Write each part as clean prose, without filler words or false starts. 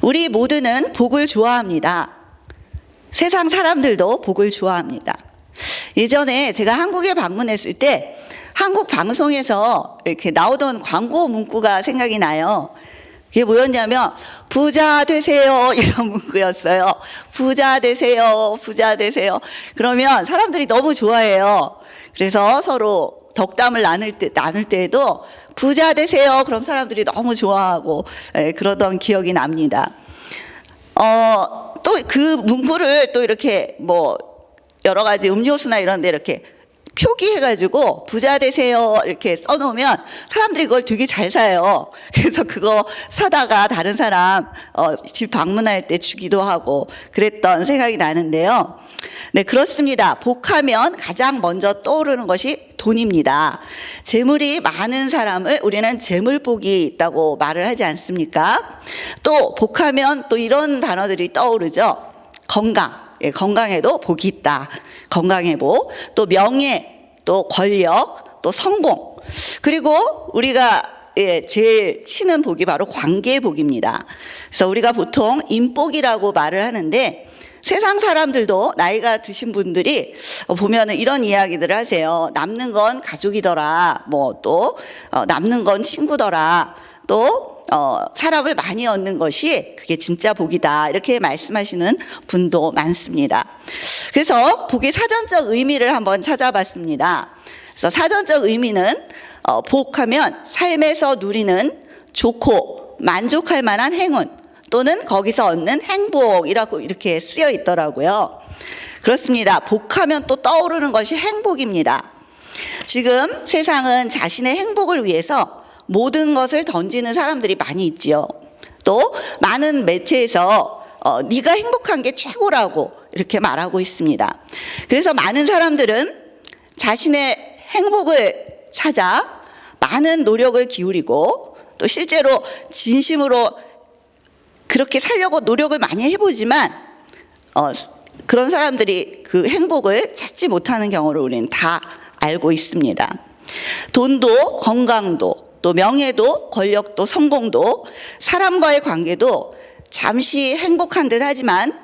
우리 모두는 복을 좋아합니다. 세상 사람들도 복을 좋아합니다. 예전에 제가 한국에 방문했을 때 한국 방송에서 이렇게 나오던 광고 문구가 생각이 나요. 그게 뭐였냐면 부자 되세요 이런 문구였어요. 부자 되세요, 부자 되세요. 그러면 사람들이 너무 좋아해요. 그래서 서로 덕담을 나눌 때에도 부자 되세요. 그럼 사람들이 너무 좋아하고 그러던 기억이 납니다. 또 그 문구를 또 이렇게 뭐 여러 가지 음료수나 이런 데 이렇게 표기해가지고 부자 되세요 이렇게 써놓으면 사람들이 그걸 되게 잘 사요. 그래서 그거 사다가 다른 사람 집 방문할 때 주기도 하고 그랬던 생각이 나는데요. 네, 그렇습니다. 복하면 가장 먼저 떠오르는 것이 돈입니다. 재물이 많은 사람을 우리는 재물복이 있다고 말을 하지 않습니까? 또 복하면 또 이런 단어들이 떠오르죠. 건강. 예, 건강에도 복이 있다. 건강의 복, 또 명예, 또 권력, 또 성공. 그리고 우리가 제일 치는 복이 바로 관계의 복입니다. 그래서 우리가 보통 인복이라고 말을 하는데 세상 사람들도 나이가 드신 분들이 보면은 이런 이야기들을 하세요. 남는 건 가족이더라. 뭐 또 남는 건 친구더라. 또 사람을 많이 얻는 것이 그게 진짜 복이다. 이렇게 말씀하시는 분도 많습니다. 그래서 복의 사전적 의미를 한번 찾아봤습니다. 그래서 사전적 의미는 복하면 삶에서 누리는 좋고 만족할 만한 행운 또는 거기서 얻는 행복이라고 이렇게 쓰여 있더라고요. 그렇습니다. 복하면 또 떠오르는 것이 행복입니다. 지금 세상은 자신의 행복을 위해서 모든 것을 던지는 사람들이 많이 있지요. 또 많은 매체에서 네가 행복한 게 최고라고 이렇게 말하고 있습니다. 그래서 많은 사람들은 자신의 행복을 찾아 많은 노력을 기울이고 또 실제로 진심으로 그렇게 살려고 노력을 많이 해보지만 그런 사람들이 그 행복을 찾지 못하는 경우를 우리는 다 알고 있습니다. 돈도 건강도 또 명예도 권력도 성공도 사람과의 관계도 잠시 행복한 듯 하지만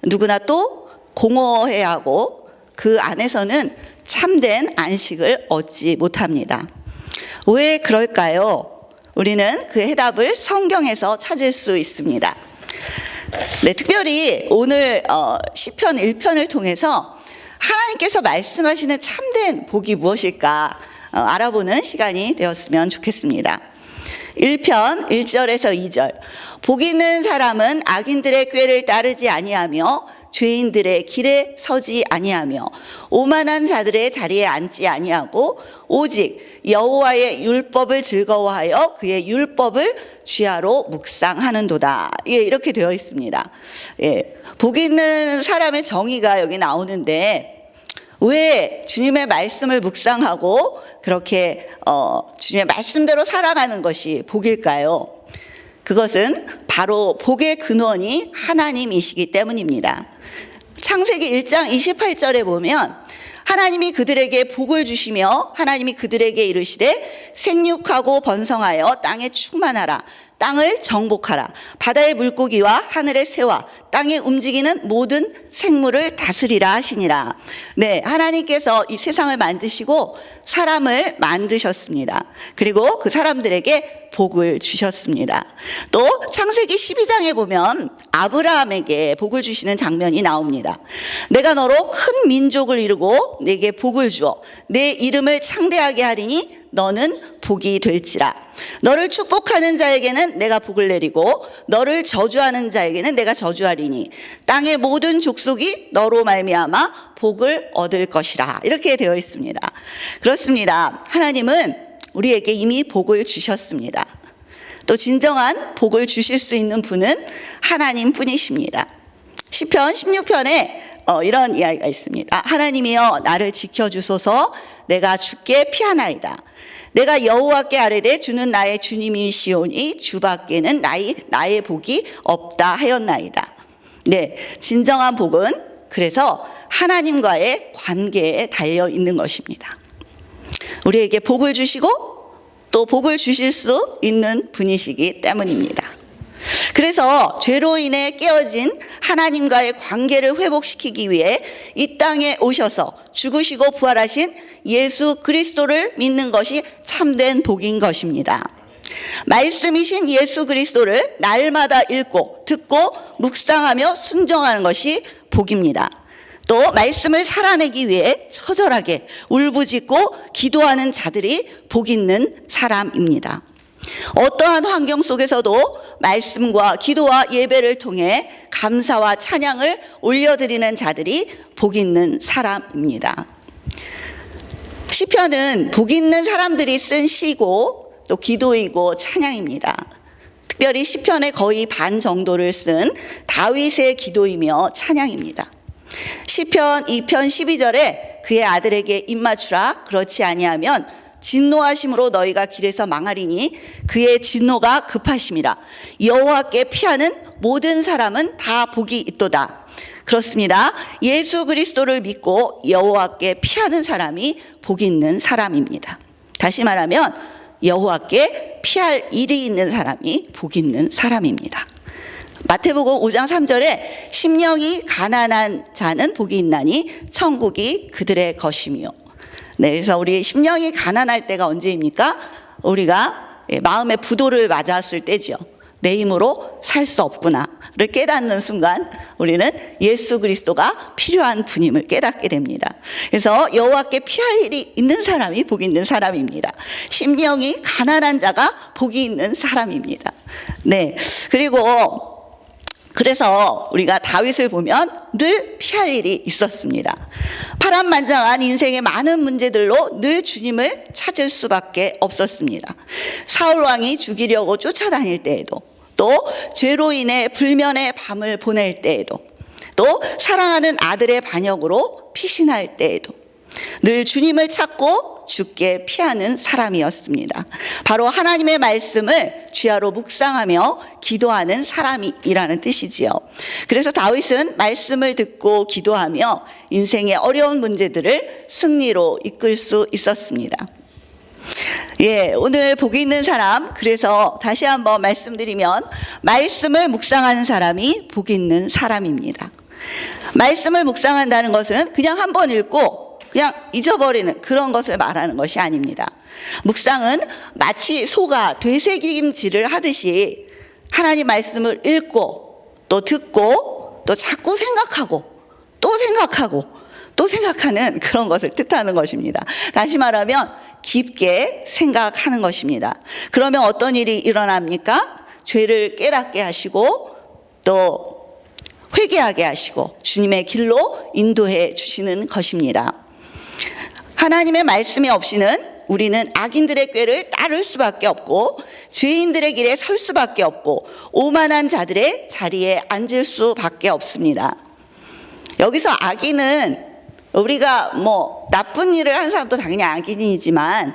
누구나 또 공허해야 하고 그 안에서는 참된 안식을 얻지 못합니다. 왜 그럴까요? 우리는 그 해답을 성경에서 찾을 수 있습니다. 네, 특별히 오늘 시편 1편을 통해서 하나님께서 말씀하시는 참된 복이 무엇일까 알아보는 시간이 되었으면 좋겠습니다. 1편 1절에서 2절 복 있는 사람은 악인들의 꾀를 따르지 아니하며 죄인들의 길에 서지 아니하며 오만한 자들의 자리에 앉지 아니하고 오직 여호와의 율법을 즐거워하여 그의 율법을 주야로 묵상하는도다. 예, 이렇게 되어 있습니다. 예, 복 있는 사람의 정의가 여기 나오는데 왜 주님의 말씀을 묵상하고 그렇게 주님의 말씀대로 살아가는 것이 복일까요? 그것은 바로 복의 근원이 하나님이시기 때문입니다. 창세기 1장 28절에 보면 하나님이 그들에게 복을 주시며 하나님이 그들에게 이르시되 생육하고 번성하여 땅에 충만하라. 땅을 정복하라. 바다의 물고기와 하늘의 새와 땅에 움직이는 모든 생물을 다스리라 하시니라. 네, 하나님께서 이 세상을 만드시고 사람을 만드셨습니다. 그리고 그 사람들에게 복을 주셨습니다. 또 창세기 12장에 보면 아브라함에게 복을 주시는 장면이 나옵니다. 내가 너로 큰 민족을 이루고 내게 복을 주어 내 이름을 창대하게 하리니 너는 복이 될지라. 너를 축복하는 자에게는 내가 복을 내리고 너를 저주하는 자에게는 내가 저주하리니 땅의 모든 족속이 너로 말미암아 복을 얻을 것이라. 이렇게 되어 있습니다. 그렇습니다. 하나님은 우리에게 이미 복을 주셨습니다. 또 진정한 복을 주실 수 있는 분은 하나님 뿐이십니다. 시편 16편에 이런 이야기가 있습니다. 하나님이여 나를 지켜주소서. 내가 주께 피하나이다. 내가 여호와께 아뢰되 주는 나의 주님이시오니 주밖에는 나의 복이 없다 하였나이다. 네, 진정한 복은 그래서 하나님과의 관계에 달려 있는 것입니다. 우리에게 복을 주시고 또 복을 주실 수 있는 분이시기 때문입니다. 그래서 죄로 인해 깨어진 하나님과의 관계를 회복시키기 위해 이 땅에 오셔서 죽으시고 부활하신 예수 그리스도를 믿는 것이 참된 복인 것입니다. 말씀이신 예수 그리스도를 날마다 읽고 듣고 묵상하며 순종하는 것이 복입니다. 또 말씀을 살아내기 위해 처절하게 울부짖고 기도하는 자들이 복 있는 사람입니다. 어떠한 환경 속에서도 말씀과 기도와 예배를 통해 감사와 찬양을 올려드리는 자들이 복 있는 사람입니다. 시편은 복 있는 사람들이 쓴 시고 또 기도이고 찬양입니다. 특별히 시편의 거의 반 정도를 쓴 다윗의 기도이며 찬양입니다. 시편 2편 12절에 그의 아들에게 입맞추라, 그렇지 아니하면 진노하심으로 너희가 길에서 망하리니 그의 진노가 급하심이라. 여호와께 피하는 모든 사람은 다 복이 있도다. 그렇습니다. 예수 그리스도를 믿고 여호와께 피하는 사람이 복 있는 사람입니다. 다시 말하면 여호와께 피할 일이 있는 사람이 복 있는 사람입니다. 마태복음 5장 3절에 심령이 가난한 자는 복이 있나니 천국이 그들의 것이며. 네, 그래서 우리 심령이 가난할 때가 언제입니까? 우리가 마음의 부도를 맞았을 때죠. 내 힘으로 살 수 없구나를 깨닫는 순간 우리는 예수 그리스도가 필요한 분임을 깨닫게 됩니다. 그래서 여호와께 피할 일이 있는 사람이 복 있는 사람입니다. 심령이 가난한 자가 복이 있는 사람입니다. 네, 그래서 우리가 다윗을 보면 늘 피할 일이 있었습니다. 파란만장한 인생의 많은 문제들로 늘 주님을 찾을 수밖에 없었습니다. 사울 왕이 죽이려고 쫓아다닐 때에도, 또 죄로 인해 불면의 밤을 보낼 때에도, 또 사랑하는 아들의 반역으로 피신할 때에도 늘 주님을 찾고 주께 피하는 사람이었습니다. 바로 하나님의 말씀을 주야로 묵상하며 기도하는 사람이라는 뜻이지요. 그래서 다윗은 말씀을 듣고 기도하며 인생의 어려운 문제들을 승리로 이끌 수 있었습니다. 예, 오늘 복이 있는 사람, 그래서 다시 한번 말씀드리면 말씀을 묵상하는 사람이 복이 있는 사람입니다. 말씀을 묵상한다는 것은 그냥 한번 읽고 그냥 잊어버리는 그런 것을 말하는 것이 아닙니다. 묵상은 마치 소가 되새김질을 하듯이 하나님 말씀을 읽고 또 듣고 또 자꾸 생각하고 또 생각하고 또 생각하는 그런 것을 뜻하는 것입니다. 다시 말하면 깊게 생각하는 것입니다. 그러면 어떤 일이 일어납니까? 죄를 깨닫게 하시고 또 회개하게 하시고 주님의 길로 인도해 주시는 것입니다. 하나님의 말씀이 없이는 우리는 악인들의 꾀를 따를 수밖에 없고 죄인들의 길에 설 수밖에 없고 오만한 자들의 자리에 앉을 수밖에 없습니다. 여기서 악인은 우리가 나쁜 일을 한 사람도 당연히 악인이지만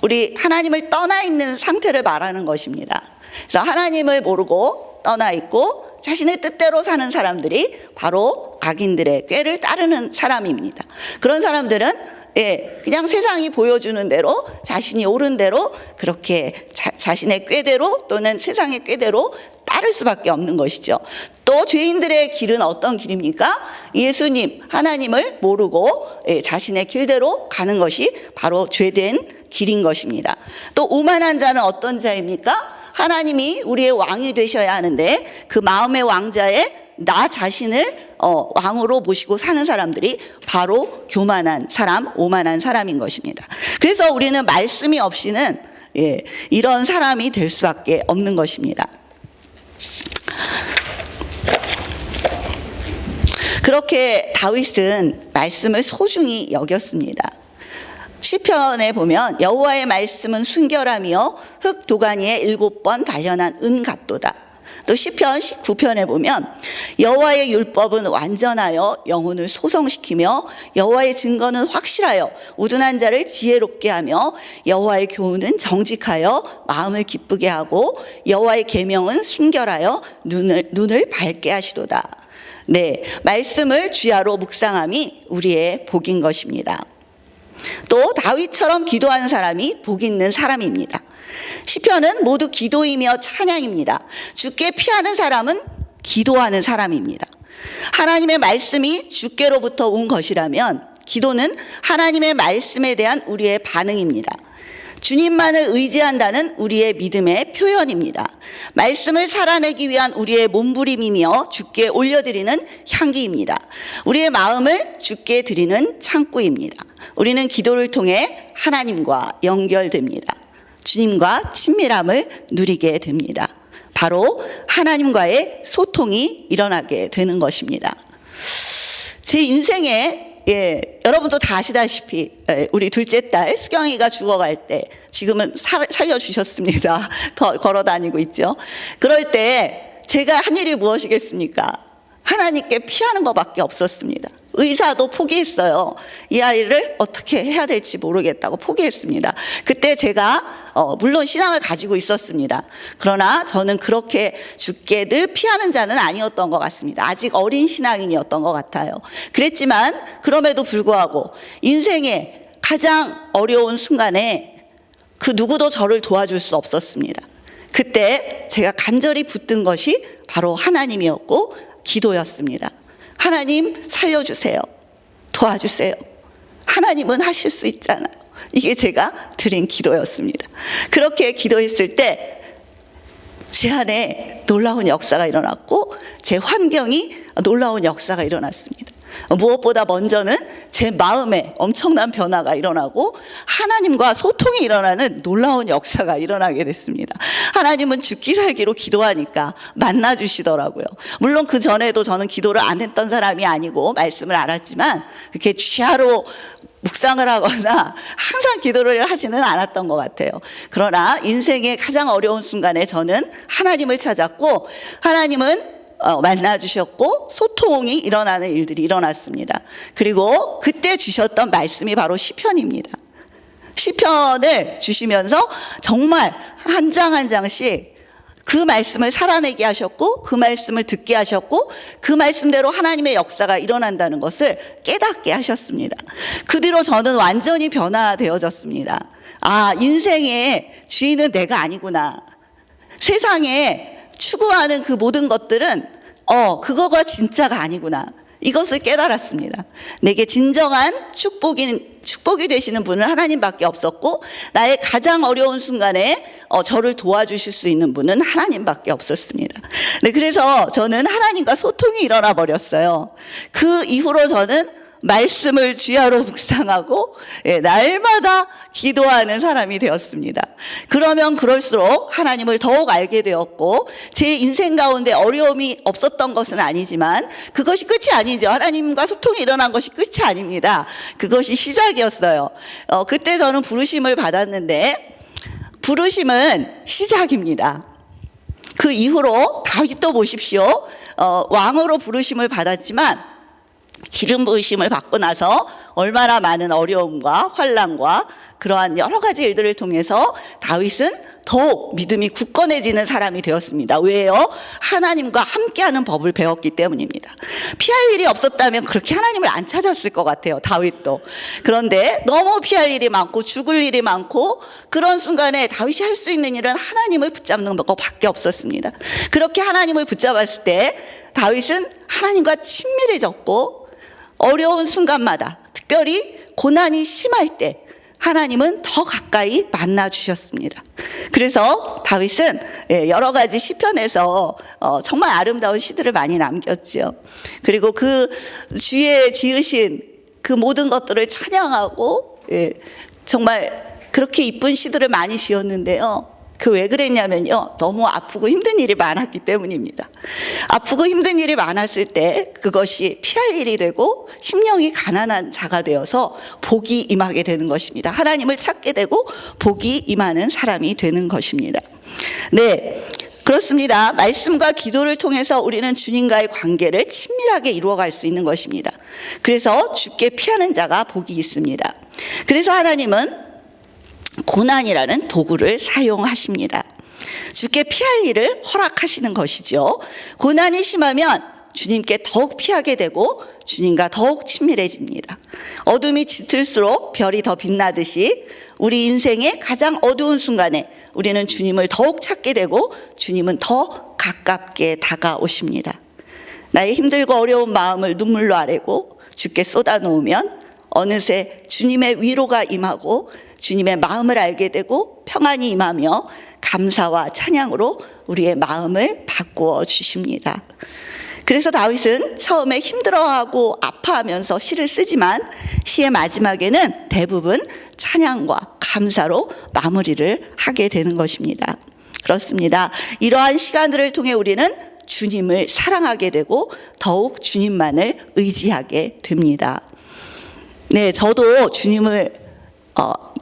우리 하나님을 떠나 있는 상태를 말하는 것입니다. 그래서 하나님을 모르고 떠나 있고 자신의 뜻대로 사는 사람들이 바로 악인들의 꾀를 따르는 사람입니다. 그런 사람들은 그냥 세상이 보여주는 대로 자신이 옳은 대로 그렇게 자신의 꾀대로 또는 세상의 꾀대로 따를 수밖에 없는 것이죠. 또 죄인들의 길은 어떤 길입니까? 예수님, 하나님을 모르고 자신의 길대로 가는 것이 바로 죄된 길인 것입니다. 또 오만한 자는 어떤 자입니까? 하나님이 우리의 왕이 되셔야 하는데 그 마음의 왕자에 나 자신을 왕으로 모시고 사는 사람들이 바로 교만한 사람, 오만한 사람인 것입니다. 그래서 우리는 말씀이 없이는 이런 사람이 될 수밖에 없는 것입니다. 그렇게 다윗은 말씀을 소중히 여겼습니다. 시편에 보면 여호와의 말씀은 순결하며 흙 도가니에 7번 단련한 은 같도다. 또 시편 19편에 보면 여호와의 율법은 완전하여 영혼을 소성시키며 여호와의 증거는 확실하여 우둔한 자를 지혜롭게 하며 여호와의 교훈은 정직하여 마음을 기쁘게 하고 여호와의 계명은 순결하여 눈을 밝게 하시도다. 네, 말씀을 주야로 묵상함이 우리의 복인 것입니다. 또 다윗처럼 기도하는 사람이 복 있는 사람입니다. 시편은 모두 기도이며 찬양입니다. 주께 피하는 사람은 기도하는 사람입니다. 하나님의 말씀이 주께로부터 온 것이라면 기도는 하나님의 말씀에 대한 우리의 반응입니다. 주님만을 의지한다는 우리의 믿음의 표현입니다. 말씀을 살아내기 위한 우리의 몸부림이며 주께 올려드리는 향기입니다. 우리의 마음을 주께 드리는 창구입니다. 우리는 기도를 통해 하나님과 연결됩니다. 주님과 친밀함을 누리게 됩니다. 바로 하나님과의 소통이 일어나게 되는 것입니다. 제 인생에 여러분도 다 아시다시피 우리 둘째 딸 수경이가 죽어갈 때 지금은 살려주셨습니다. 더 걸어다니고 있죠. 그럴 때 제가 한 일이 무엇이겠습니까? 하나님께 피하는 것밖에 없었습니다. 의사도 포기했어요. 이 아이를 어떻게 해야 될지 모르겠다고 포기했습니다. 그때 제가 물론 신앙을 가지고 있었습니다. 그러나 저는 그렇게 죽게 늘 피하는 자는 아니었던 것 같습니다. 아직 어린 신앙인이었던 것 같아요. 그랬지만 그럼에도 불구하고 인생의 가장 어려운 순간에 그 누구도 저를 도와줄 수 없었습니다. 그때 제가 간절히 붙든 것이 바로 하나님이었고 기도였습니다. 하나님 살려주세요. 도와주세요. 하나님은 하실 수 있잖아요. 이게 제가 드린 기도였습니다. 그렇게 기도했을 때 제 안에 놀라운 역사가 일어났고 제 환경이 놀라운 역사가 일어났습니다. 무엇보다 먼저는 제 마음에 엄청난 변화가 일어나고 하나님과 소통이 일어나는 놀라운 역사가 일어나게 됐습니다. 하나님은 죽기 살기로 기도하니까 만나주시더라고요. 물론 그 전에도 저는 기도를 안 했던 사람이 아니고 말씀을 알았지만 이렇게 취하로 묵상을 하거나 항상 기도를 하지는 않았던 것 같아요. 그러나 인생의 가장 어려운 순간에 저는 하나님을 찾았고 하나님은 만나주셨고 소통이 일어나는 일들이 일어났습니다. 그리고 그때 주셨던 말씀이 바로 시편입니다. 시편을 주시면서 정말 한 장 한 장씩 그 말씀을 살아내게 하셨고 그 말씀을 듣게 하셨고 그 말씀대로 하나님의 역사가 일어난다는 것을 깨닫게 하셨습니다. 그 뒤로 저는 완전히 변화되어졌습니다. 아, 인생의 주인은 내가 아니구나. 세상에 추구하는 그 모든 것들은 그거가 진짜가 아니구나. 이것을 깨달았습니다. 내게 진정한 축복이 되시는 분은 하나님밖에 없었고 나의 가장 어려운 순간에 저를 도와주실 수 있는 분은 하나님밖에 없었습니다. 네, 그래서 저는 하나님과 소통이 일어나 버렸어요. 그 이후로 저는 말씀을 주야로 묵상하고 날마다 기도하는 사람이 되었습니다. 그러면 그럴수록 하나님을 더욱 알게 되었고 제 인생 가운데 어려움이 없었던 것은 아니지만 그것이 끝이 아니죠. 하나님과 소통이 일어난 것이 끝이 아닙니다. 그것이 시작이었어요. 그때 저는 부르심을 받았는데 부르심은 시작입니다. 그 이후로 다윗도 보십시오. 왕으로 부르심을 받았지만 기름 부으심을 받고 나서 얼마나 많은 어려움과 환난과 그러한 여러 가지 일들을 통해서 다윗은 더욱 믿음이 굳건해지는 사람이 되었습니다. 왜요? 하나님과 함께하는 법을 배웠기 때문입니다. 피할 일이 없었다면 그렇게 하나님을 안 찾았을 것 같아요. 다윗도. 그런데 너무 피할 일이 많고 죽을 일이 많고 그런 순간에 다윗이 할 수 있는 일은 하나님을 붙잡는 것밖에 없었습니다. 그렇게 하나님을 붙잡았을 때 다윗은 하나님과 친밀해졌고 어려운 순간마다 특별히 고난이 심할 때 하나님은 더 가까이 만나 주셨습니다. 그래서 다윗은 여러 가지 시편에서 정말 아름다운 시들을 많이 남겼죠. 그리고 그 주의 지으신 그 모든 것들을 찬양하고 정말 그렇게 이쁜 시들을 많이 지었는데요. 그 왜 그랬냐면요. 너무 아프고 힘든 일이 많았기 때문입니다. 아프고 힘든 일이 많았을 때 그것이 피할 일이 되고 심령이 가난한 자가 되어서 복이 임하게 되는 것입니다. 하나님을 찾게 되고 복이 임하는 사람이 되는 것입니다. 네, 그렇습니다. 말씀과 기도를 통해서 우리는 주님과의 관계를 친밀하게 이루어갈 수 있는 것입니다. 그래서 주께 피하는 자가 복이 있습니다. 그래서 하나님은 고난이라는 도구를 사용하십니다. 주께 피할 일을 허락하시는 것이죠. 고난이 심하면 주님께 더욱 피하게 되고 주님과 더욱 친밀해집니다. 어둠이 짙을수록 별이 더 빛나듯이 우리 인생의 가장 어두운 순간에 우리는 주님을 더욱 찾게 되고 주님은 더 가깝게 다가오십니다. 나의 힘들고 어려운 마음을 눈물로 아뢰고 주께 쏟아놓으면 어느새 주님의 위로가 임하고 주님의 마음을 알게 되고 평안이 임하며 감사와 찬양으로 우리의 마음을 바꾸어 주십니다. 그래서 다윗은 처음에 힘들어하고 아파하면서 시를 쓰지만 시의 마지막에는 대부분 찬양과 감사로 마무리를 하게 되는 것입니다. 그렇습니다. 이러한 시간들을 통해 우리는 주님을 사랑하게 되고 더욱 주님만을 의지하게 됩니다. 네, 저도 주님을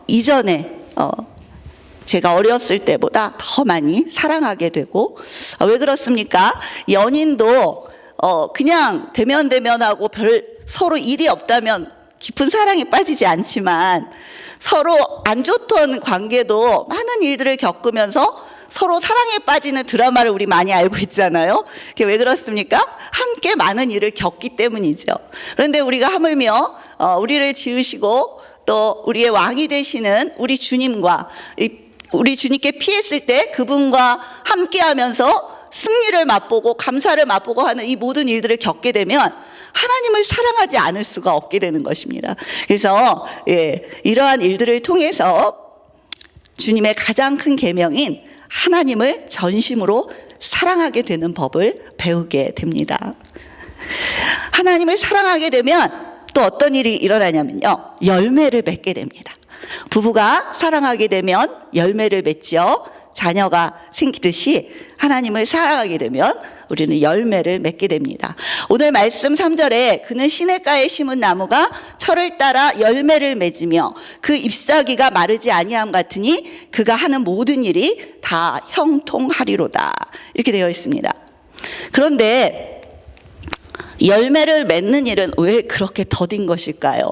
이전에 제가 어렸을 때보다 더 많이 사랑하게 되고, 왜 그렇습니까? 연인도 그냥 대면하고 서로 일이 없다면 깊은 사랑에 빠지지 않지만 서로 안 좋던 관계도 많은 일들을 겪으면서 서로 사랑에 빠지는 드라마를 우리 많이 알고 있잖아요. 그게 왜 그렇습니까? 함께 많은 일을 겪기 때문이죠. 그런데 우리가 하물며 우리를 지으시고 또 우리의 왕이 되시는 우리 주님과 우리 주님께 피했을 때 그분과 함께하면서 승리를 맛보고 감사를 맛보고 하는 이 모든 일들을 겪게 되면 하나님을 사랑하지 않을 수가 없게 되는 것입니다. 그래서 이러한 일들을 통해서 주님의 가장 큰 계명인 하나님을 전심으로 사랑하게 되는 법을 배우게 됩니다. 하나님을 사랑하게 되면 또 어떤 일이 일어나냐면요, 열매를 맺게 됩니다. 부부가 사랑하게 되면 열매를 맺죠. 자녀가 생기듯이 하나님을 사랑하게 되면 우리는 열매를 맺게 됩니다. 오늘 말씀 3절에 그는 시냇가에 심은 나무가 철을 따라 열매를 맺으며 그 잎사귀가 마르지 아니함 같으니 그가 하는 모든 일이 다 형통하리로다, 이렇게 되어 있습니다. 그런데 열매를 맺는 일은 왜 그렇게 더딘 것일까요?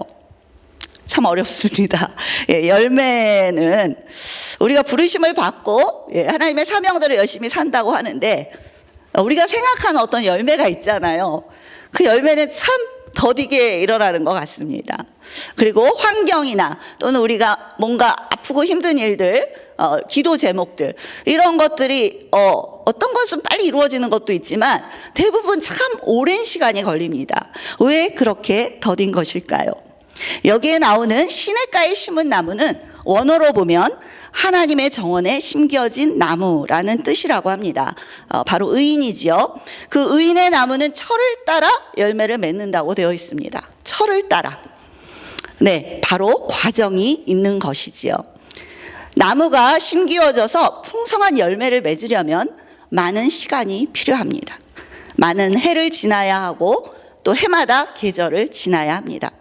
참 어렵습니다. 열매는 우리가 부르심을 받고 하나님의 사명대로 열심히 산다고 하는데 우리가 생각하는 어떤 열매가 있잖아요. 그 열매는 참 더디게 일어나는 것 같습니다. 그리고 환경이나 또는 우리가 뭔가 아프고 힘든 일들, 기도 제목들, 이런 것들이 어떤 것은 빨리 이루어지는 것도 있지만 대부분 참 오랜 시간이 걸립니다. 왜 그렇게 더딘 것일까요? 여기에 나오는 시냇가에 심은 나무는 원어로 보면 하나님의 정원에 심겨진 나무라는 뜻이라고 합니다. 바로 의인이지요. 그 의인의 나무는 철을 따라 열매를 맺는다고 되어 있습니다. 철을 따라. 네, 바로 과정이 있는 것이지요. 나무가 심기어져서 풍성한 열매를 맺으려면 많은 시간이 필요합니다. 많은 해를 지나야 하고 또 해마다 계절을 지나야 합니다.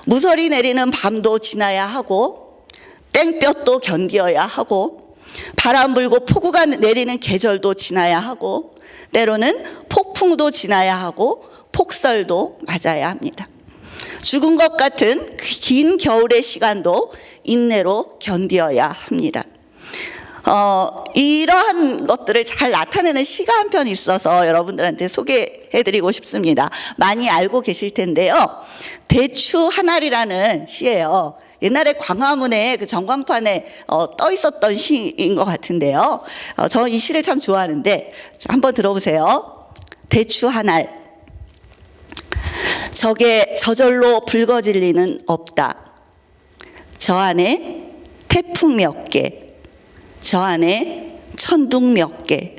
무설이 내리는 밤도 지나야 하고 땡볕도 견디어야 하고 바람 불고 폭우가 내리는 계절도 지나야 하고 때로는 폭풍도 지나야 하고 폭설도 맞아야 합니다. 죽은 것 같은 긴 겨울의 시간도 인내로 견디어야 합니다. 이러한 것들을 잘 나타내는 시가 한 편 있어서 여러분들한테 소개해드리고 싶습니다. 많이 알고 계실 텐데요. 대추 한 알이라는 시예요. 옛날에 광화문에 그 전광판에 떠 있었던 시인 것 같은데요. 저는 이 시를 참 좋아하는데 한번 들어보세요. 대추 한 알. 적에 저절로 붉어질 리는 없다. 저 안에 태풍 몇 개, 저 안에 천둥 몇 개,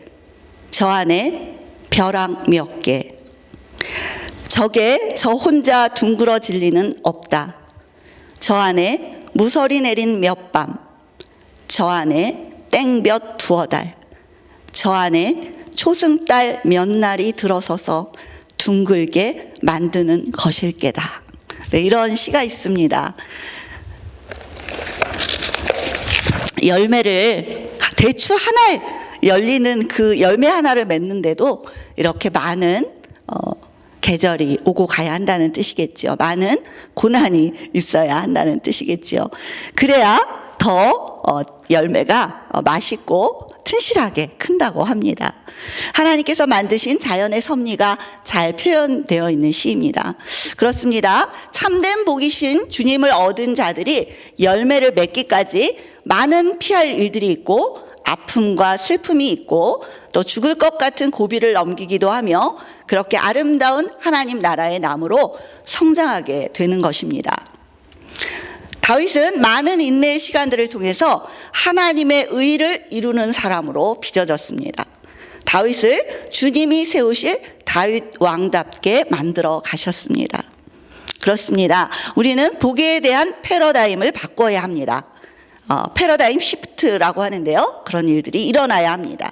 저 안에 벼랑 몇 개. 적에 저 혼자 둥그러질 리는 없다. 저 안에 무설이 내린 몇 밤, 저 안에 땡볕 두어 달, 저 안에 초승달 몇 날이 들어서서 둥글게 만드는 것일게다. 네, 이런 시가 있습니다. 열매를 대추 하나 열리는 그 열매 하나를 맺는데도 이렇게 많은 계절이 오고 가야 한다는 뜻이겠죠. 많은 고난이 있어야 한다는 뜻이겠죠. 그래야 더 열매가 맛있고 튼실하게 큰다고 합니다. 하나님께서 만드신 자연의 섭리가 잘 표현되어 있는 시입니다. 그렇습니다. 참된 복이신 주님을 얻은 자들이 열매를 맺기까지 많은 피할 일들이 있고 아픔과 슬픔이 있고 또 죽을 것 같은 고비를 넘기기도 하며 그렇게 아름다운 하나님 나라의 나무로 성장하게 되는 것입니다. 다윗은 많은 인내의 시간들을 통해서 하나님의 의를 이루는 사람으로 빚어졌습니다. 다윗을 주님이 세우실 다윗 왕답게 만들어 가셨습니다. 그렇습니다. 우리는 복에 대한 패러다임을 바꿔야 합니다. 패러다임 시프트라고 하는데요. 그런 일들이 일어나야 합니다.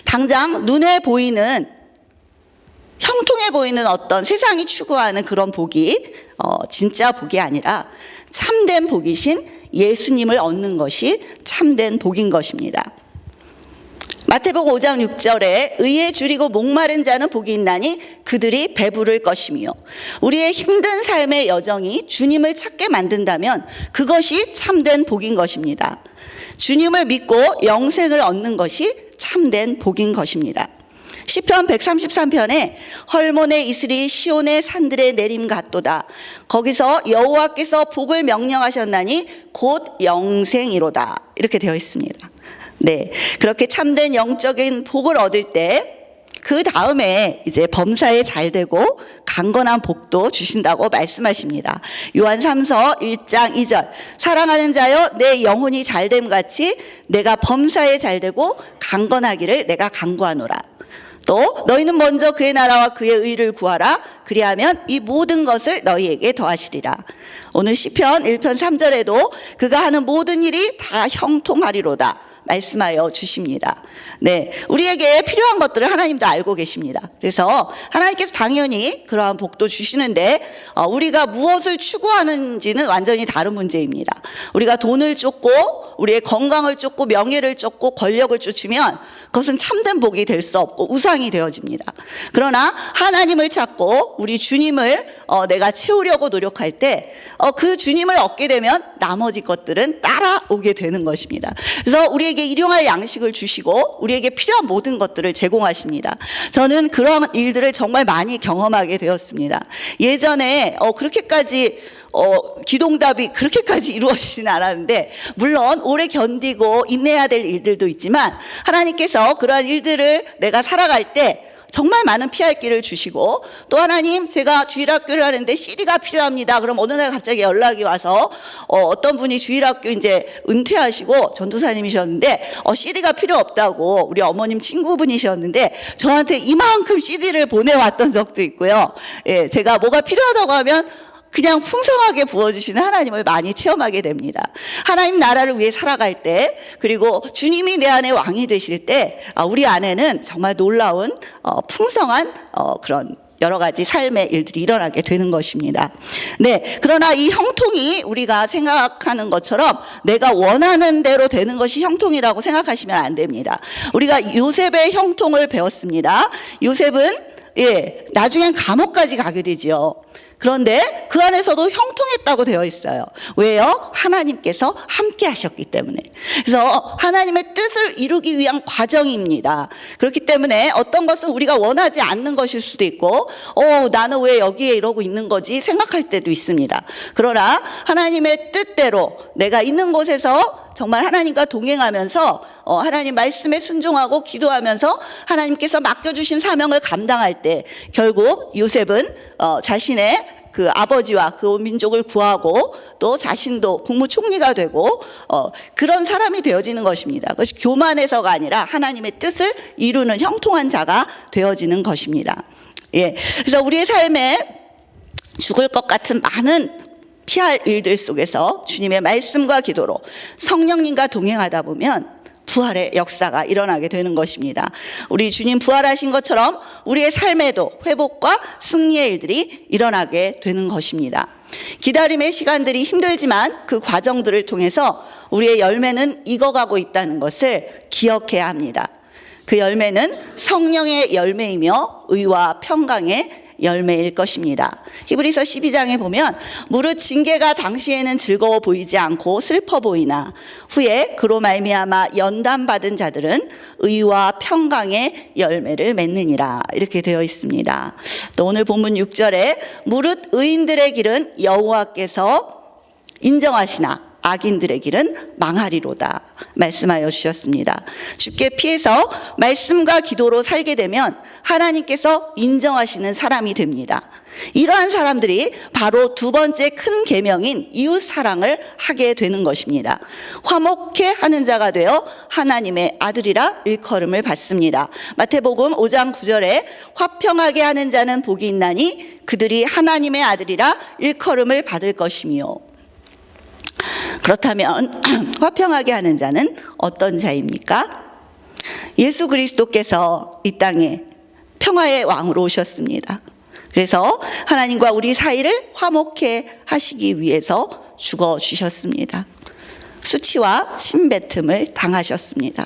당장 눈에 보이는 형통해 보이는 어떤 세상이 추구하는 그런 복이 진짜 복이 아니라 참된 복이신 예수님을 얻는 것이 참된 복인 것입니다. 마태복음 5장 6절에 의에 줄이고 목마른 자는 복이 있나니 그들이 배부를 것이며 우리의 힘든 삶의 여정이 주님을 찾게 만든다면 그것이 참된 복인 것입니다. 주님을 믿고 영생을 얻는 것이 참된 복인 것입니다. 시편 133편에 헐몬의 이슬이 시온의 산들에 내림 같도다. 거기서 여호와께서 복을 명령하셨나니 곧 영생이로다. 이렇게 되어 있습니다. 네, 그렇게 참된 영적인 복을 얻을 때 그 다음에 이제 범사에 잘 되고 강건한 복도 주신다고 말씀하십니다. 요한 3서 1장 2절 사랑하는 자여 내 영혼이 잘됨 같이 내가 범사에 잘 되고 강건하기를 내가 간구하노라. 또 너희는 먼저 그의 나라와 그의 의를 구하라. 그리하면 이 모든 것을 너희에게 더하시리라. 오늘 시편 1편 3절에도 그가 하는 모든 일이 다 형통하리로다 말씀하여 주십니다. 네, 우리에게 필요한 것들을 하나님도 알고 계십니다. 그래서 하나님께서 당연히 그러한 복도 주시는데 우리가 무엇을 추구하는지는 완전히 다른 문제입니다. 우리가 돈을 쫓고 우리의 건강을 쫓고 명예를 쫓고 권력을 쫓으면 그것은 참된 복이 될 수 없고 우상이 되어집니다. 그러나 하나님을 찾고 우리 주님을 내가 채우려고 노력할 때 그 주님을 얻게 되면 나머지 것들은 따라오게 되는 것입니다. 그래서 우리에게 일용할 양식을 주시고 우리에게 필요한 모든 것들을 제공하십니다. 저는 그런 일들을 정말 많이 경험하게 되었습니다. 예전에 그렇게까지 기동답이 그렇게까지 이루어지진 않았는데 물론 오래 견디고 인내해야 될 일들도 있지만 하나님께서 그러한 일들을 내가 살아갈 때 정말 많은 피할 길을 주시고 또 하나님 제가 주일학교를 하는데 CD가 필요합니다. 그럼 어느 날 갑자기 연락이 와서 어떤 분이 주일학교 이제 은퇴하시고 전도사님이셨는데 CD가 필요 없다고 우리 어머님 친구분이셨는데 저한테 이만큼 CD를 보내왔던 적도 있고요. 예, 제가 뭐가 필요하다고 하면 그냥 풍성하게 부어주시는 하나님을 많이 체험하게 됩니다. 하나님 나라를 위해 살아갈 때 그리고 주님이 내 안에 왕이 되실 때 우리 안에는 정말 놀라운 풍성한 그런 여러 가지 삶의 일들이 일어나게 되는 것입니다. 네, 그러나 이 형통이 우리가 생각하는 것처럼 내가 원하는 대로 되는 것이 형통이라고 생각하시면 안 됩니다. 우리가 요셉의 형통을 배웠습니다. 요셉은 나중엔 감옥까지 가게 되지요. 그런데 그 안에서도 형통했다고 되어 있어요. 왜요? 하나님께서 함께 하셨기 때문에. 그래서 하나님의 뜻을 이루기 위한 과정입니다. 그렇기 때문에 어떤 것은 우리가 원하지 않는 것일 수도 있고 나는 왜 여기에 이러고 있는 거지 생각할 때도 있습니다. 그러나 하나님의 뜻대로 내가 있는 곳에서 정말 하나님과 동행하면서 하나님 말씀에 순종하고 기도하면서 하나님께서 맡겨주신 사명을 감당할 때 결국 요셉은 자신의 그 아버지와 그 온 민족을 구하고 또 자신도 국무총리가 되고 그런 사람이 되어지는 것입니다. 그것이 교만해서가 아니라 하나님의 뜻을 이루는 형통한 자가 되어지는 것입니다. 예, 그래서 우리의 삶에 죽을 것 같은 많은 피할 일들 속에서 주님의 말씀과 기도로 성령님과 동행하다 보면 부활의 역사가 일어나게 되는 것입니다. 우리 주님 부활하신 것처럼 우리의 삶에도 회복과 승리의 일들이 일어나게 되는 것입니다. 기다림의 시간들이 힘들지만 그 과정들을 통해서 우리의 열매는 익어가고 있다는 것을 기억해야 합니다. 그 열매는 성령의 열매이며 의와 평강의 열매일 것입니다. 히브리서 12장에 보면 무릇 징계가 당시에는 즐거워 보이지 않고 슬퍼 보이나 후에 그로 말미암아 연단받은 자들은 의와 평강의 열매를 맺느니라 이렇게 되어 있습니다. 또 오늘 본문 6절에 무릇 의인들의 길은 여호와께서 인정하시나 악인들의 길은 망하리로다 말씀하여 주셨습니다. 주께 피해서 말씀과 기도로 살게 되면 하나님께서 인정하시는 사람이 됩니다. 이러한 사람들이 바로 두 번째 큰 계명인 이웃 사랑을 하게 되는 것입니다. 화목해 하는 자가 되어 하나님의 아들이라 일컬음을 받습니다. 마태복음 5장 9절에 화평하게 하는 자는 복이 있나니 그들이 하나님의 아들이라 일컬음을 받을 것이며. 그렇다면 화평하게 하는 자는 어떤 자입니까? 예수 그리스도께서 이 땅에 평화의 왕으로 오셨습니다. 그래서 하나님과 우리 사이를 화목해 하시기 위해서 죽어주셨습니다. 수치와 침뱉음을 당하셨습니다.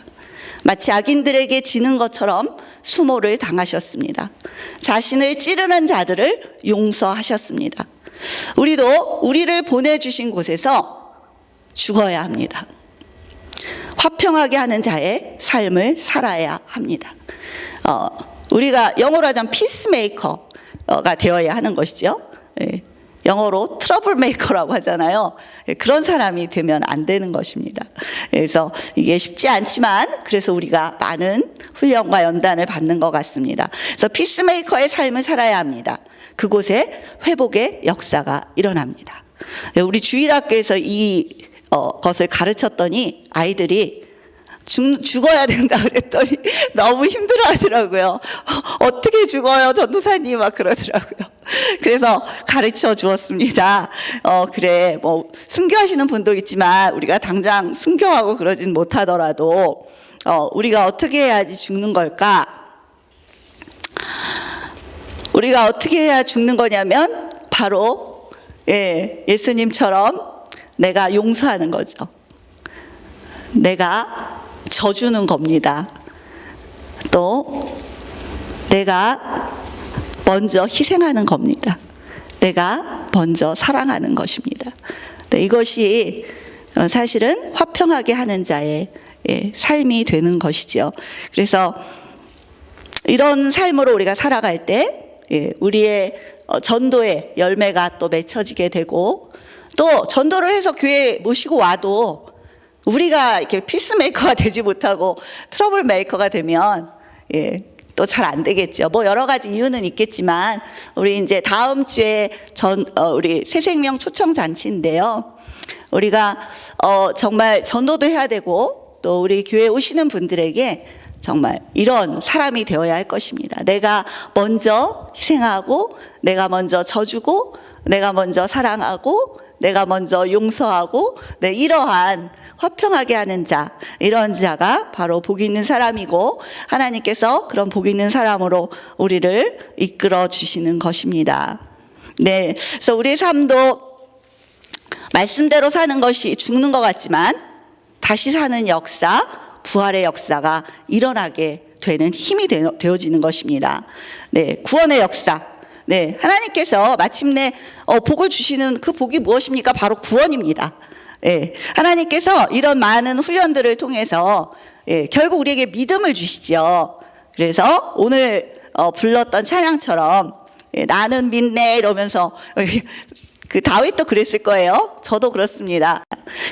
마치 악인들에게 지는 것처럼 수모를 당하셨습니다. 자신을 찌르는 자들을 용서하셨습니다. 우리도 우리를 보내주신 곳에서 죽어야 합니다. 화평하게 하는 자의 삶을 살아야 합니다. 우리가 영어로 하자면 피스메이커가 되어야 하는 것이죠. 영어로 트러블 메이커라고 하잖아요. 그런 사람이 되면 안 되는 것입니다. 그래서 이게 쉽지 않지만 그래서 우리가 많은 훈련과 연단을 받는 것 같습니다. 그래서 피스메이커의 삶을 살아야 합니다. 그곳에 회복의 역사가 일어납니다. 우리 주일학교에서 것을 가르쳤더니 아이들이 죽어야 된다 그랬더니 너무 힘들어 하더라고요. 어떻게 죽어요, 전도사님? 막 그러더라고요. 그래서 가르쳐 주었습니다. 그래, 순교하시는 분도 있지만 우리가 당장 순교하고 그러진 못하더라도 우리가 어떻게 해야지 죽는 걸까? 우리가 어떻게 해야 죽는 거냐면 바로 예수님처럼 내가 용서하는 거죠. 내가 져주는 겁니다. 또 내가 먼저 희생하는 겁니다. 내가 먼저 사랑하는 것입니다. 네, 이것이 사실은 화평하게 하는 자의 삶이 되는 것이죠. 그래서 이런 삶으로 우리가 살아갈 때 우리의 전도의 열매가 또 맺혀지게 되고, 또 전도를 해서 교회에 모시고 와도 우리가 이렇게 피스메이커가 되지 못하고 트러블 메이커가 되면 또 잘 안 되겠죠. 여러 가지 이유는 있겠지만 우리 이제 다음 주에 우리 새생명 초청 잔치인데요. 우리가 정말 전도도 해야 되고 또 우리 교회에 오시는 분들에게 정말 이런 사람이 되어야 할 것입니다. 내가 먼저 희생하고, 내가 먼저 져주고, 내가 먼저 사랑하고, 내가 먼저 용서하고, 이러한 화평하게 하는 자, 이런 자가 바로 복 있는 사람이고, 하나님께서 그런 복 있는 사람으로 우리를 이끌어 주시는 것입니다. 네, 그래서 우리의 삶도 말씀대로 사는 것이 죽는 것 같지만 다시 사는 역사, 부활의 역사가 일어나게 되는 힘이 되어지는 것입니다. 네, 구원의 역사. 네, 하나님께서 마침내 복을 주시는 그 복이 무엇입니까? 바로 구원입니다. 예, 하나님께서 이런 많은 훈련들을 통해서 결국 우리에게 믿음을 주시죠. 그래서 오늘 불렀던 찬양처럼 나는 믿네 이러면서 그 다윗도 그랬을 거예요. 저도 그렇습니다.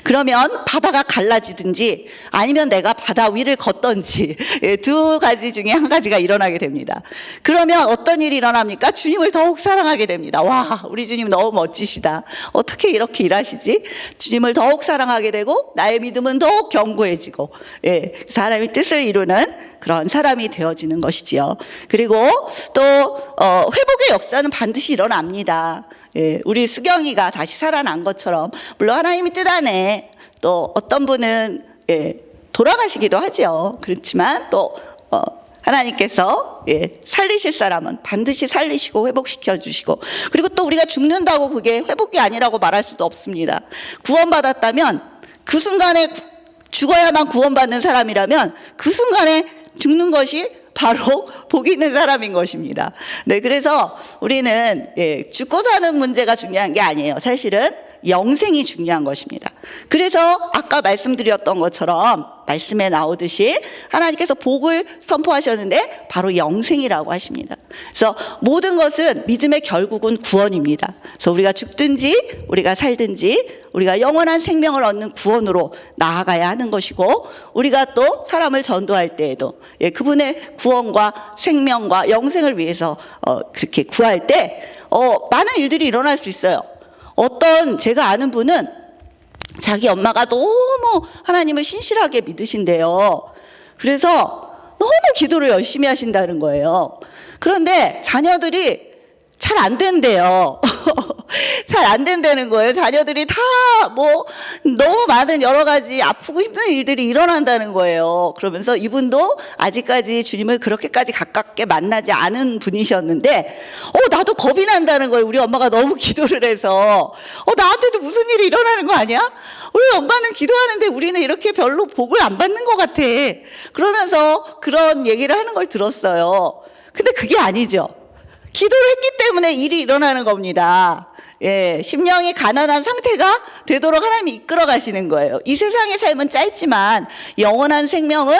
그러면 바다가 갈라지든지 아니면 내가 바다 위를 걷든지 두 가지 중에 한 가지가 일어나게 됩니다. 그러면 어떤 일이 일어납니까? 주님을 더욱 사랑하게 됩니다. 와, 우리 주님 너무 멋지시다. 어떻게 이렇게 일하시지? 주님을 더욱 사랑하게 되고 나의 믿음은 더욱 견고해지고 사람의 뜻을 이루는 그런 사람이 되어지는 것이지요. 그리고 또 회복의 역사는 반드시 일어납니다. 우리 수경이가 다시 살아난 것처럼 물론 하나님이 뜻 안에 또 어떤 분은 돌아가시기도 하죠. 그렇지만 또 하나님께서 살리실 사람은 반드시 살리시고 회복시켜 주시고, 그리고 또 우리가 죽는다고 그게 회복이 아니라고 말할 수도 없습니다. 구원받았다면 그 순간에 죽어야만 구원받는 사람이라면 그 순간에 죽는 것이 바로 복 있는 사람인 것입니다. 네, 그래서 우리는 죽고 사는 문제가 중요한 게 아니에요. 사실은 영생이 중요한 것입니다. 그래서 아까 말씀드렸던 것처럼 말씀에 나오듯이 하나님께서 복을 선포하셨는데 바로 영생이라고 하십니다. 그래서 모든 것은 믿음의 결국은 구원입니다. 그래서 우리가 죽든지 우리가 살든지 우리가 영원한 생명을 얻는 구원으로 나아가야 하는 것이고, 우리가 또 사람을 전도할 때에도 그분의 구원과 생명과 영생을 위해서 그렇게 구할 때 많은 일들이 일어날 수 있어요. 제가 아는 분은 자기 엄마가 너무 하나님을 신실하게 믿으신대요. 그래서 너무 기도를 열심히 하신다는 거예요. 그런데 자녀들이 잘 안 된대요. 잘 안 된다는 거예요. 자녀들이 다 너무 많은 여러 가지 아프고 힘든 일들이 일어난다는 거예요. 그러면서 이분도 아직까지 주님을 그렇게까지 가깝게 만나지 않은 분이셨는데 나도 겁이 난다는 거예요. 우리 엄마가 너무 기도를 해서 나한테도 무슨 일이 일어나는 거 아니야? 우리 엄마는 기도하는데 우리는 이렇게 별로 복을 안 받는 것 같아. 그러면서 그런 얘기를 하는 걸 들었어요. 근데 그게 아니죠. 기도를 했기 때문에 일이 일어나는 겁니다. 심령이 가난한 상태가 되도록 하나님이 이끌어 가시는 거예요. 이 세상의 삶은 짧지만 영원한 생명은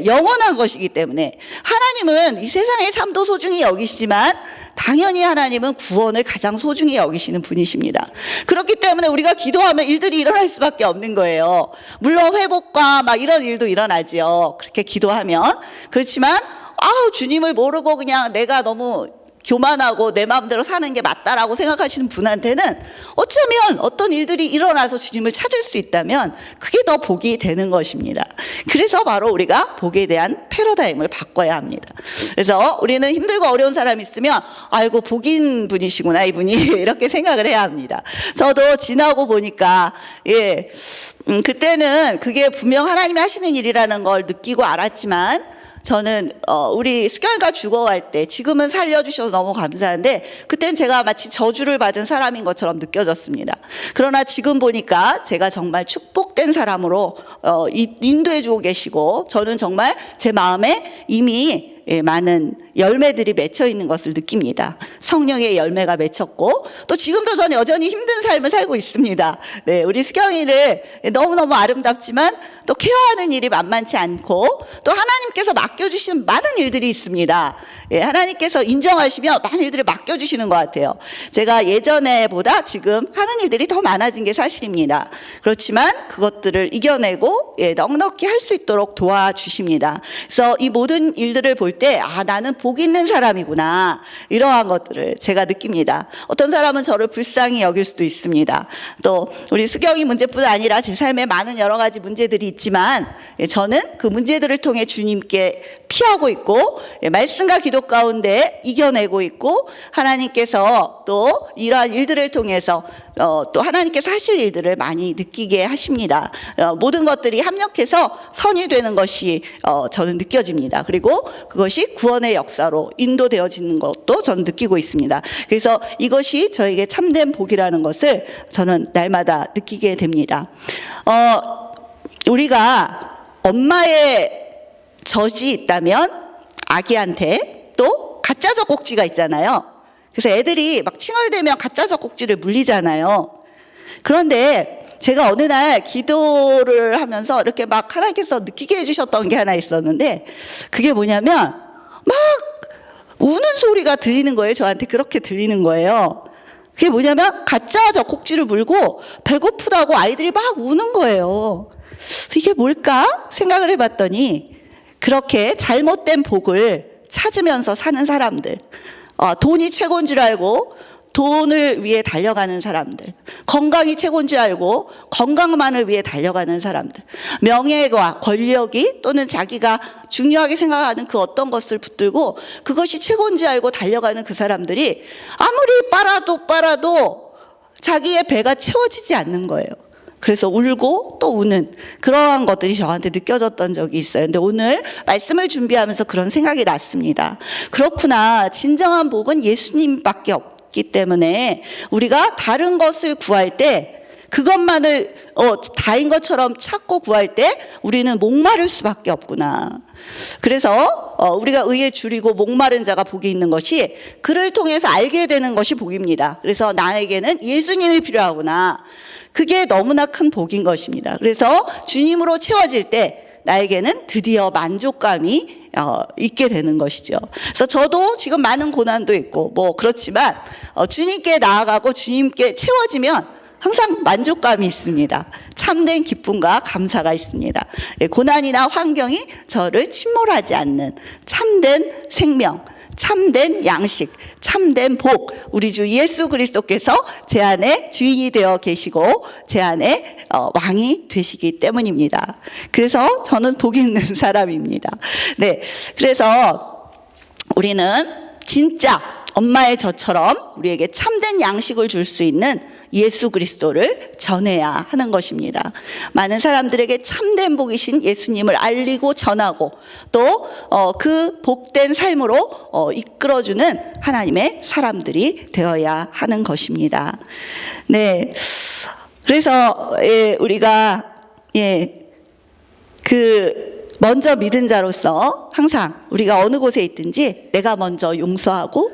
영원한 것이기 때문에 하나님은 이 세상의 삶도 소중히 여기시지만 당연히 하나님은 구원을 가장 소중히 여기시는 분이십니다. 그렇기 때문에 우리가 기도하면 일들이 일어날 수밖에 없는 거예요. 물론 회복과 이런 일도 일어나죠. 그렇게 기도하면. 그렇지만 주님을 모르고 그냥 내가 너무 교만하고 내 마음대로 사는 게 맞다라고 생각하시는 분한테는 어쩌면 어떤 일들이 일어나서 주님을 찾을 수 있다면 그게 더 복이 되는 것입니다. 그래서 바로 우리가 복에 대한 패러다임을 바꿔야 합니다. 그래서 우리는 힘들고 어려운 사람이 있으면 아이고 복인 분이시구나 이분이 이렇게 생각을 해야 합니다. 저도 지나고 보니까 그때는 그게 분명 하나님이 하시는 일이라는 걸 느끼고 알았지만, 저는 우리 수경이가 죽어갈 때 지금은 살려주셔서 너무 감사한데 그때는 제가 마치 저주를 받은 사람인 것처럼 느껴졌습니다. 그러나 지금 보니까 제가 정말 축복된 사람으로 인도해 주고 계시고, 저는 정말 제 마음에 이미 많은 열매들이 맺혀 있는 것을 느낍니다. 성령의 열매가 맺혔고, 또 지금도 저는 여전히 힘든 삶을 살고 있습니다. 우리 수경이를 너무너무 아름답지만 또 케어하는 일이 만만치 않고, 또 하나님께서 맡겨주시는 많은 일들이 있습니다. 하나님께서 인정하시면 많은 일들을 맡겨주시는 것 같아요. 제가 예전에보다 지금 하는 일들이 더 많아진 게 사실입니다. 그렇지만 그것들을 이겨내고 넉넉히 할 수 있도록 도와주십니다. 그래서 이 모든 일들을 볼 때 나는 복 있는 사람이구나, 이러한 것들을 제가 느낍니다. 어떤 사람은 저를 불쌍히 여길 수도 있습니다. 또 우리 수경이 문제뿐 아니라 제 삶에 많은 여러 가지 문제들이 있지만 저는 그 문제들을 통해 주님께 피하고 있고 말씀과 기도 가운데 이겨내고 있고, 하나님께서 또 이러한 일들을 통해서 또 하나님께서 하실 일들을 많이 느끼게 하십니다. 모든 것들이 합력해서 선이 되는 것이 저는 느껴집니다. 그리고 그것이 구원의 역사로 인도되어지는 것도 저는 느끼고 있습니다. 그래서 이것이 저에게 참된 복이라는 것을 저는 날마다 느끼게 됩니다. 우리가 엄마의 젖이 있다면 아기한테 또 가짜 젖꼭지가 있잖아요. 그래서 애들이 막 칭얼대면 가짜 젖꼭지를 물리잖아요. 그런데 제가 어느 날 기도를 하면서 이렇게 막 하나님께서 느끼게 해주셨던 게 하나 있었는데, 그게 뭐냐면 막 우는 소리가 들리는 거예요. 저한테 그렇게 들리는 거예요. 그게 뭐냐면 가짜 젖꼭지를 물고 배고프다고 아이들이 막 우는 거예요. 이게 뭘까 생각을 해봤더니, 그렇게 잘못된 복을 찾으면서 사는 사람들, 돈이 최고인 줄 알고 돈을 위해 달려가는 사람들, 건강이 최고인 줄 알고 건강만을 위해 달려가는 사람들, 명예와 권력이 또는 자기가 중요하게 생각하는 그 어떤 것을 붙들고 그것이 최고인 줄 알고 달려가는 그 사람들이 아무리 빨아도 자기의 배가 채워지지 않는 거예요. 그래서 울고 또 우는 그러한 것들이 저한테 느껴졌던 적이 있어요. 근데 오늘 말씀을 준비하면서 그런 생각이 났습니다. 그렇구나. 진정한 복은 예수님밖에 없기 때문에 우리가 다른 것을 구할 때 그것만을 다인 것처럼 찾고 구할 때 우리는 목마를 수밖에 없구나. 그래서 우리가 의에 줄이고 목마른 자가 복이 있는 것이 그를 통해서 알게 되는 것이 복입니다. 그래서 나에게는 예수님이 필요하구나. 그게 너무나 큰 복인 것입니다. 그래서 주님으로 채워질 때 나에게는 드디어 만족감이 있게 되는 것이죠. 그래서 저도 지금 많은 고난도 있고 그렇지만 주님께 나아가고 주님께 채워지면 항상 만족감이 있습니다. 참된 기쁨과 감사가 있습니다. 고난이나 환경이 저를 침몰하지 않는 참된 생명, 참된 양식, 참된 복, 우리 주 예수 그리스도께서 제 안에 주인이 되어 계시고 제 안에 왕이 되시기 때문입니다. 그래서 저는 복 있는 사람입니다. 네, 그래서 우리는 진짜 엄마의 젖처럼 우리에게 참된 양식을 줄 수 있는 예수 그리스도를 전해야 하는 것입니다. 많은 사람들에게 참된 복이신 예수님을 알리고 전하고 또 그 복된 삶으로 이끌어주는 하나님의 사람들이 되어야 하는 것입니다. 네, 그래서 우리가 먼저 믿은 자로서 항상 우리가 어느 곳에 있든지 내가 먼저 용서하고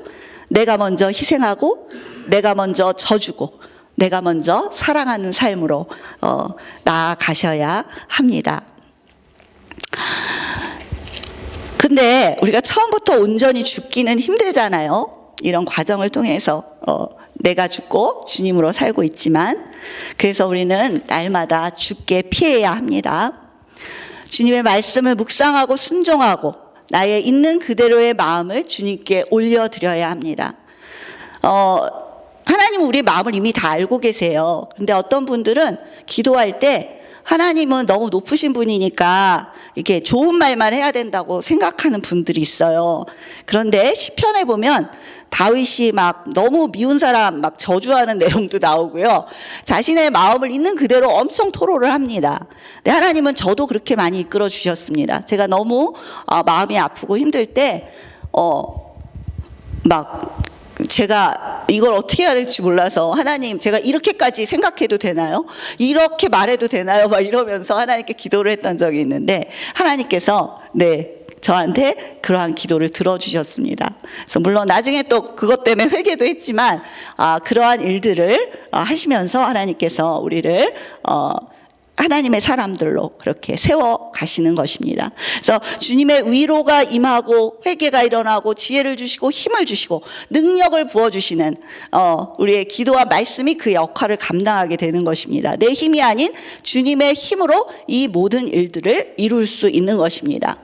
내가 먼저 희생하고 내가 먼저 져주고 내가 먼저 사랑하는 삶으로 나아가셔야 합니다. 근데 우리가 처음부터 온전히 죽기는 힘들잖아요. 이런 과정을 통해서 내가 죽고 주님으로 살고 있지만 그래서 우리는 날마다 죽게 피해야 합니다. 주님의 말씀을 묵상하고 순종하고 나의 있는 그대로의 마음을 주님께 올려드려야 합니다. 하나님은 우리 마음을 이미 다 알고 계세요. 근데 어떤 분들은 기도할 때 하나님은 너무 높으신 분이니까 이렇게 좋은 말만 해야 된다고 생각하는 분들이 있어요. 그런데 시편에 보면 다윗이 막 너무 미운 사람 막 저주하는 내용도 나오고요. 자신의 마음을 있는 그대로 엄청 토로를 합니다. 근데 하나님은 저도 그렇게 많이 이끌어 주셨습니다. 제가 너무 마음이 아프고 힘들 때 제가 이걸 어떻게 해야 될지 몰라서 하나님 제가 이렇게까지 생각해도 되나요? 이렇게 말해도 되나요? 막 이러면서 하나님께 기도를 했던 적이 있는데 하나님께서 저한테 그러한 기도를 들어주셨습니다. 그래서 물론 나중에 또 그것 때문에 회개도 했지만 그러한 일들을 하시면서 하나님께서 우리를 하나님의 사람들로 그렇게 세워 가시는 것입니다. 그래서 주님의 위로가 임하고 회개가 일어나고 지혜를 주시고 힘을 주시고 능력을 부어주시는 우리의 기도와 말씀이 그 역할을 감당하게 되는 것입니다. 내 힘이 아닌 주님의 힘으로 이 모든 일들을 이룰 수 있는 것입니다.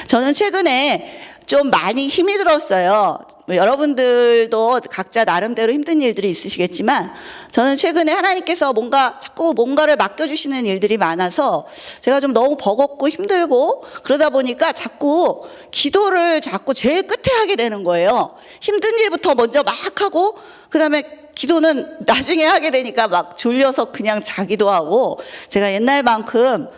저는 최근에 좀 많이 힘이 들었어요. 여러분들도 각자 나름대로 힘든 일들이 있으시겠지만 저는 최근에 하나님께서 자꾸 뭔가를 맡겨주시는 일들이 많아서 제가 좀 너무 버겁고 힘들고 그러다 보니까 자꾸 기도를 제일 끝에 하게 되는 거예요. 힘든 일부터 먼저 막 하고 그다음에 기도는 나중에 하게 되니까 막 졸려서 그냥 자기도 하고 제가 옛날만큼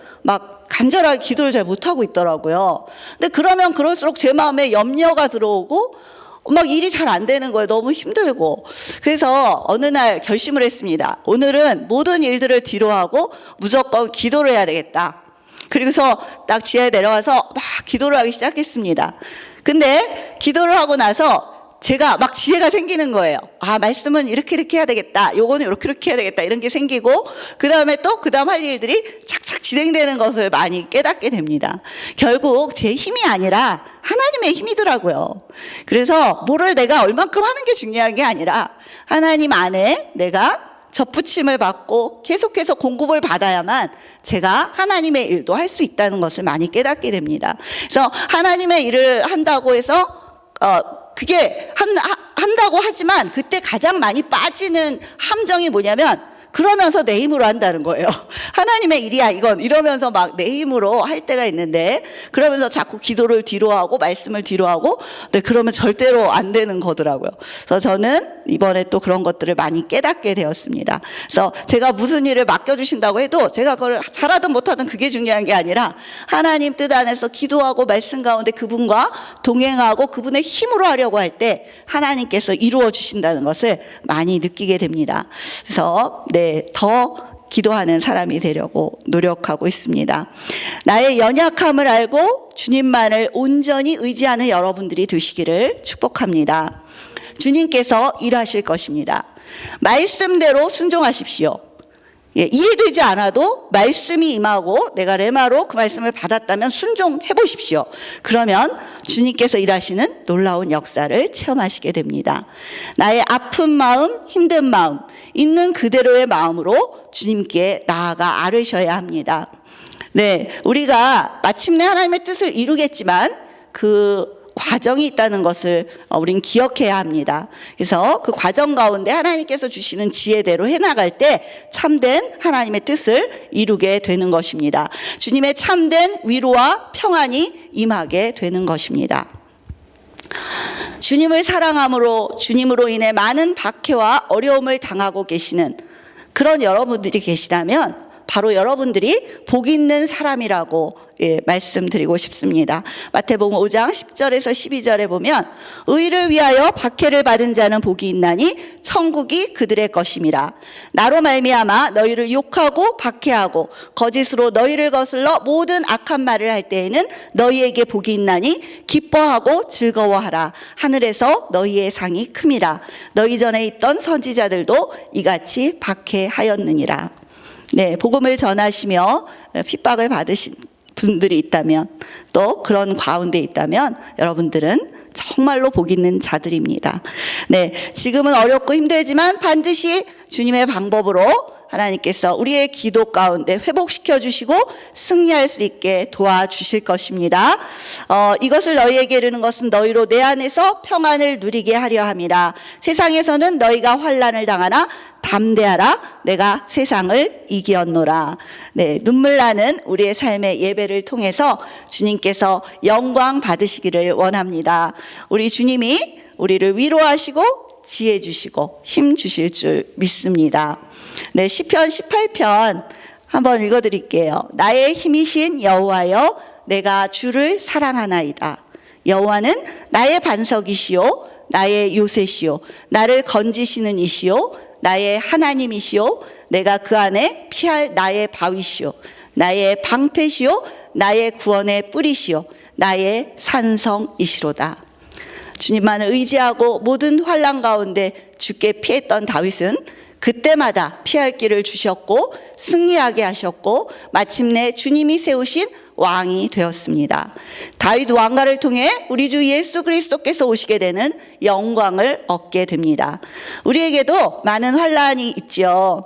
간절하게 기도를 잘 못하고 있더라고요. 근데 그러면 그럴수록 제 마음에 염려가 들어오고 일이 잘 안 되는 거예요. 너무 힘들고. 그래서 어느 날 결심을 했습니다. 오늘은 모든 일들을 뒤로하고 무조건 기도를 해야 되겠다. 그리고서 딱 지하에 내려와서 막 기도를 하기 시작했습니다. 근데 기도를 하고 나서 제가 지혜가 생기는 거예요. 말씀은 이렇게 해야 되겠다. 요거는 이렇게 해야 되겠다. 이런 게 생기고 그 다음 할 일들이 착착 진행되는 것을 많이 깨닫게 됩니다. 결국 제 힘이 아니라 하나님의 힘이더라고요. 그래서 뭐를 내가 얼만큼 하는 게 중요한 게 아니라 하나님 안에 내가 접붙임을 받고 계속해서 공급을 받아야만 제가 하나님의 일도 할 수 있다는 것을 많이 깨닫게 됩니다. 그래서 하나님의 일을 한다고 해서 그게 한다고 하지만 그때 가장 많이 빠지는 함정이 뭐냐면 그러면서 내 힘으로 한다는 거예요. 하나님의 일이야 이건 이러면서 내 힘으로 할 때가 있는데 그러면서 자꾸 기도를 뒤로하고 말씀을 뒤로하고 그러면 절대로 안 되는 거더라고요. 그래서 저는 이번에 또 그런 것들을 많이 깨닫게 되었습니다. 그래서 제가 무슨 일을 맡겨주신다고 해도 제가 그걸 잘하든 못하든 그게 중요한 게 아니라 하나님 뜻 안에서 기도하고 말씀 가운데 그분과 동행하고 그분의 힘으로 하려고 할 때 하나님께서 이루어 주신다는 것을 많이 느끼게 됩니다. 그래서 더 기도하는 사람이 되려고 노력하고 있습니다. 나의 연약함을 알고 주님만을 온전히 의지하는 여러분들이 되시기를 축복합니다. 주님께서 일하실 것입니다. 말씀대로 순종하십시오. 이해되지 않아도 말씀이 임하고 내가 레마로 그 말씀을 받았다면 순종해 보십시오. 그러면 주님께서 일하시는 놀라운 역사를 체험하시게 됩니다. 나의 아픈 마음, 힘든 마음, 있는 그대로의 마음으로 주님께 나아가 아뢰셔야 합니다. 네, 우리가 마침내 하나님의 뜻을 이루겠지만 그 과정이 있다는 것을 우린 기억해야 합니다. 그래서 그 과정 가운데 하나님께서 주시는 지혜대로 해나갈 때 참된 하나님의 뜻을 이루게 되는 것입니다. 주님의 참된 위로와 평안이 임하게 되는 것입니다. 주님을 사랑함으로 주님으로 인해 많은 박해와 어려움을 당하고 계시는 그런 여러분들이 계시다면 바로 여러분들이 복 있는 사람이라고 말씀드리고 싶습니다. 마태복음 5장 10절에서 12절에 보면 의를 위하여 박해를 받은 자는 복이 있나니 천국이 그들의 것임이라. 나로 말미암아 너희를 욕하고 박해하고 거짓으로 너희를 거슬러 모든 악한 말을 할 때에는 너희에게 복이 있나니 기뻐하고 즐거워하라. 하늘에서 너희의 상이 큼이라. 너희 전에 있던 선지자들도 이같이 박해하였느니라. 네, 복음을 전하시며 핍박을 받으신 분들이 있다면 또 그런 가운데 있다면 여러분들은 정말로 복 있는 자들입니다. 네, 지금은 어렵고 힘들지만 반드시 주님의 방법으로 하나님께서 우리의 기도 가운데 회복시켜 주시고 승리할 수 있게 도와주실 것입니다. 이것을 너희에게 이르는 것은 너희로 내 안에서 평안을 누리게 하려 함이라. 세상에서는 너희가 환난을 당하나 담대하라. 내가 세상을 이기었노라. 네, 눈물 나는 우리의 삶의 예배를 통해서 주님께서 영광 받으시기를 원합니다. 우리 주님이 우리를 위로하시고 지혜 주시고 힘 주실 줄 믿습니다. 네, 시편 18편 한번 읽어드릴게요. 나의 힘이신 여호와여, 내가 주를 사랑하나이다. 여호와는 나의 반석이시오, 나의 요새시오, 나를 건지시는 이시오, 나의 하나님이시오, 내가 그 안에 피할 나의 바위시오, 나의 방패시오, 나의 구원의 뿌리시오, 나의 산성이시로다. 주님만을 의지하고 모든 환난 가운데 주께 피했던 다윗은 그때마다 피할 길을 주셨고 승리하게 하셨고 마침내 주님이 세우신 왕이 되었습니다. 다윗 왕가를 통해 우리 주 예수 그리스도께서 오시게 되는 영광을 얻게 됩니다. 우리에게도 많은 환난이 있죠.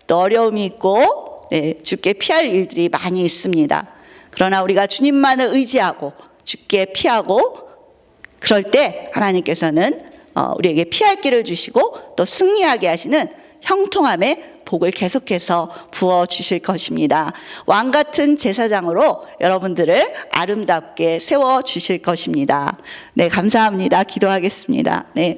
또 어려움이 있고 주께 피할 일들이 많이 있습니다. 그러나 우리가 주님만을 의지하고 주께 피하고 그럴 때 하나님께서는 우리에게 피할 길을 주시고 또 승리하게 하시는 형통함의 복을 계속해서 부어주실 것입니다. 왕 같은 제사장으로 여러분들을 아름답게 세워주실 것입니다. 네, 감사합니다. 기도하겠습니다. 네.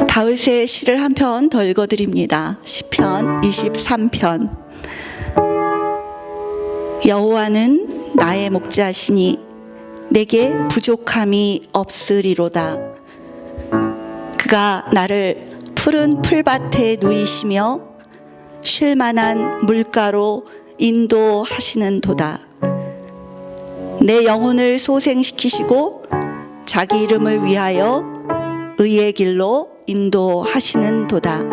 다윗의 시를 한 편 더 읽어드립니다. 시편 23편. 여호와는 나의 목자시니 내게 부족함이 없으리로다. 그가 나를 푸른 풀밭에 누이시며 쉴만한 물가로 인도하시는 도다. 내 영혼을 소생시키시고 자기 이름을 위하여 의의 길로 인도하시는 도다.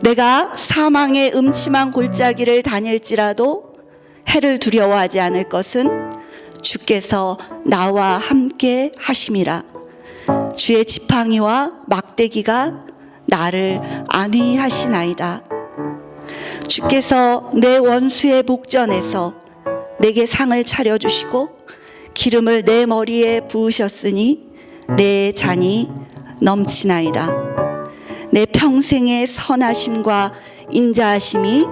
내가 사망의 음침한 골짜기를 다닐지라도 해를 두려워하지 않을 것은 주께서 나와 함께 하심이라. 주의 지팡이와 막대기가 나를 안위하시나이다. 주께서 내 원수의 목전에서 내게 상을 차려주시고 기름을 내 머리에 부으셨으니 내 잔이 넘치나이다. 내 평생의 선하심과 인자하심이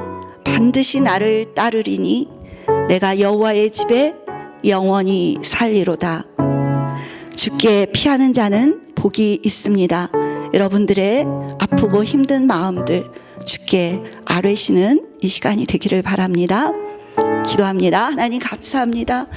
반드시 나를 따르리니 내가 여호와의 집에 영원히 살리로다. 주께 피하는 자는 복이 있습니다. 여러분들의 아프고 힘든 마음들 주께 아뢰시는 이 시간이 되기를 바랍니다. 기도합니다. 하나님 감사합니다.